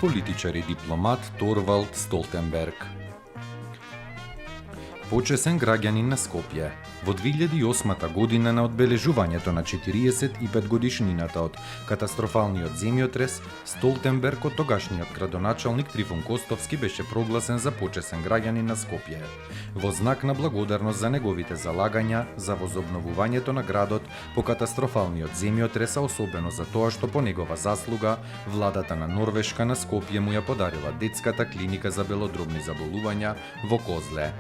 политичар и дипломат Торвалд Столтенберг. Почесен граѓанин на Скопје. Во 2008 година на одбележувањето на 45 годишнината од катастрофалниот земјотрес, Столтенберг од тогашниот градоначалник Трифун Костовски беше прогласен за почесен граѓанин на Скопје. Во знак на благодарност за неговите залагања за возобновувањето на градот по катастрофалниот земјотрес, а особено за тоа што по негова заслуга владата на Норвешка на Скопје му ја подарила детската клиника за белодробни заболувања во Козле.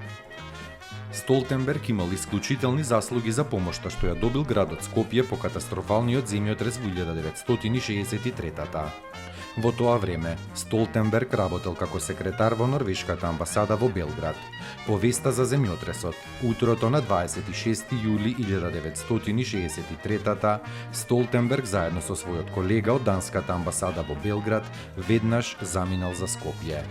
Столтенберг имал исклучителни заслуги за помошта што ја добил градот Скопје по катастрофалниот земјотрес во 1963-та. Во тоа време, Столтенберг работел како секретар во Норвешката амбасада во Белград. По веста за земјотресот, утрото на 26 јули 1963-та, Столтенберг заедно со својот колега од данската амбасада во Белград веднаш заминал за Скопје.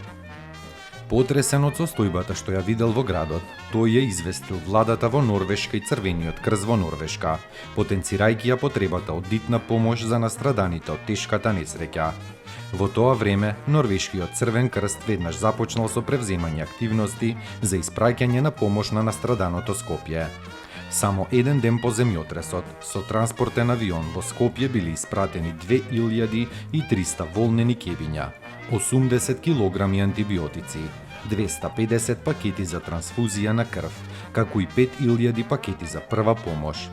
Потресен од состојбата што ја видел во градот, тој ја известил владата во Норвешка и Црвениот крст во Норвешка, потенцирајќи ја потребата од дитна помош за настраданите од тешката несреќа. Во тоа време, Норвешкиот Црвен крст веднаш започнал со превземање активности за испраќање на помош на настраданото Скопје. Само еден ден по земјотресот, со транспортен авион во Скопје били испратени 2300 волнени кебиња, 80 килограми антибиотици, 250 пакети за трансфузија на крв, како и 5000 пакети за прва помош.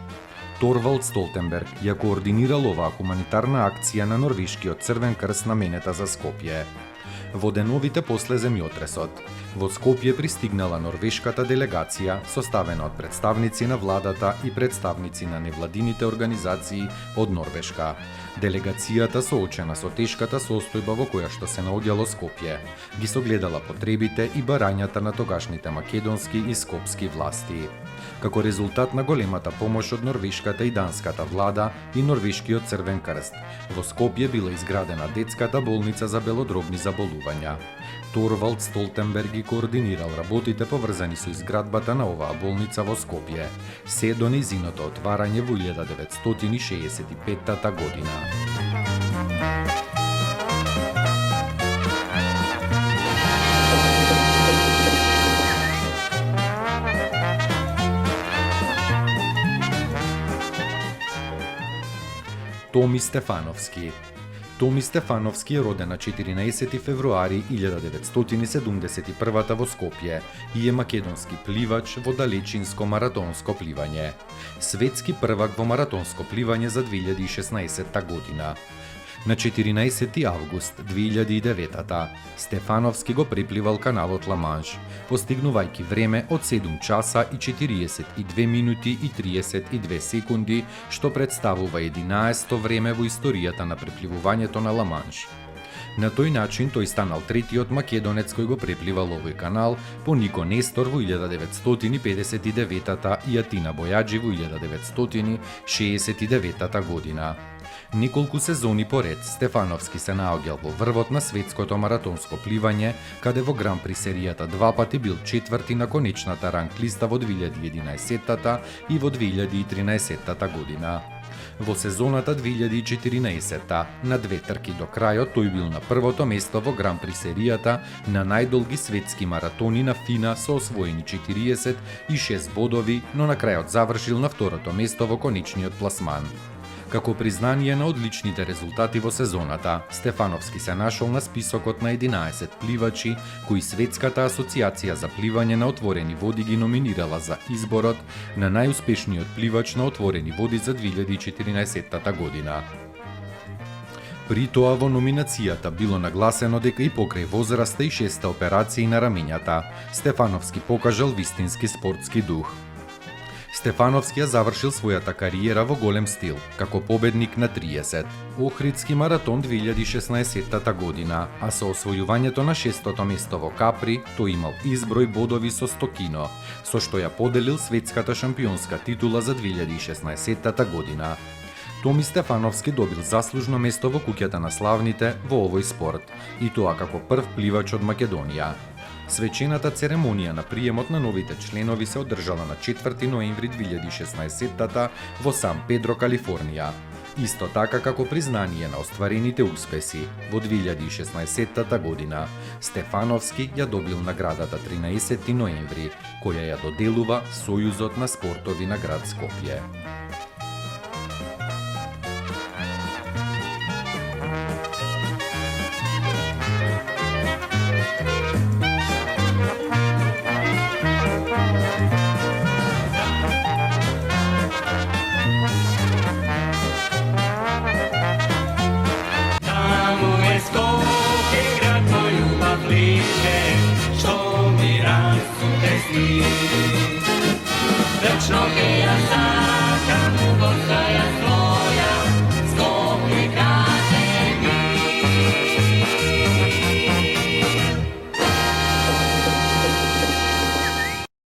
Торвалд Столтенберг ја координирал оваа хуманитарна акција на Норвешкиот Црвен крст наменета за Скопје. Во деновите после земјотресот, во Скопје пристигнала норвешката делегација, составена од представници на владата и представници на невладините организации од Норвешка. Делегацијата, соочена со тешката состојба во која што се наоѓало Скопје, ги согледала потребите и барањата на тогашните македонски и скопски власти. Како резултат на големата помош од норвешката и данската влада и Норвешкиот Црвен крст, во Скопје била изградена детската болница за белодробни заболувања. Торвалд Столтенберг ги координирал работите поврзани со изградбата на оваа болница во Скопје, се до нејзиното отварање во 1965 година. Томи Стефановски. Томи Стефановски е роден на 14 февруари 1971 во Скопје и е македонски пливач во далечинско маратонско пливање. Светски првак во маратонско пливање за 2016 година. На 14 август 2009 Стефановски го препливал каналот Ла-Манш, постигнувајќи време од 7 часа и 42 минути и 32 секунди, што представува 11-то време во историјата на препливувањето на Ла-Манш. На тој начин тој станал третиот македонец кој го препливал овој канал, по Нико Нестор во 1959 и Атина Бојаджи во 1969 година. Неколку сезони поред Стефановски се наоѓал во врвот на светското маратонско пливање, каде во Гран При серијата два пати бил четврти на конечната ранг листа во 2011 и во 2013 година. Во сезоната 2014 на две трки до крајот тој бил на првото место во Гран При серијата на најдолги светски маратони на FINA со освоени 46 бодови, но на крајот завршил на второто место во конечниот пласман. Како признание на одличните резултати во сезоната, Стефановски се нашол на списокот на 11 пливачи кои Светската асоциација за пливање на отворени води ги номинирала за изборот на најуспешниот пливач на отворени води за 2014 година. При тоа во номинацијата било нагласено дека и покрај возраста и 6 операции на рамењата, Стефановски покажал вистински спортски дух. Стефановски ја завршил својата кариера во голем стил, како победник на 30. Охридски маратон 2016 година, а со освојувањето на 6-тото место во Капри, тој имал изброј бодови со 100 кино, со што ја поделил светската шампионска титула за 2016 година. Томи Стефановски добил заслужно место во куќата на славните во овој спорт, и тоа како прв пливач од Македонија. Свечената церемонија на приемот на новите членови се одржала на 4 ноември 2016 во Сан Педро, Калифорнија. Исто така како признание на остварените успеси, во 2016 година Стефановски ја добил наградата 13 ноември, која ја доделува Сојузот на спортови на град Скопје. Što mi rastu te sni.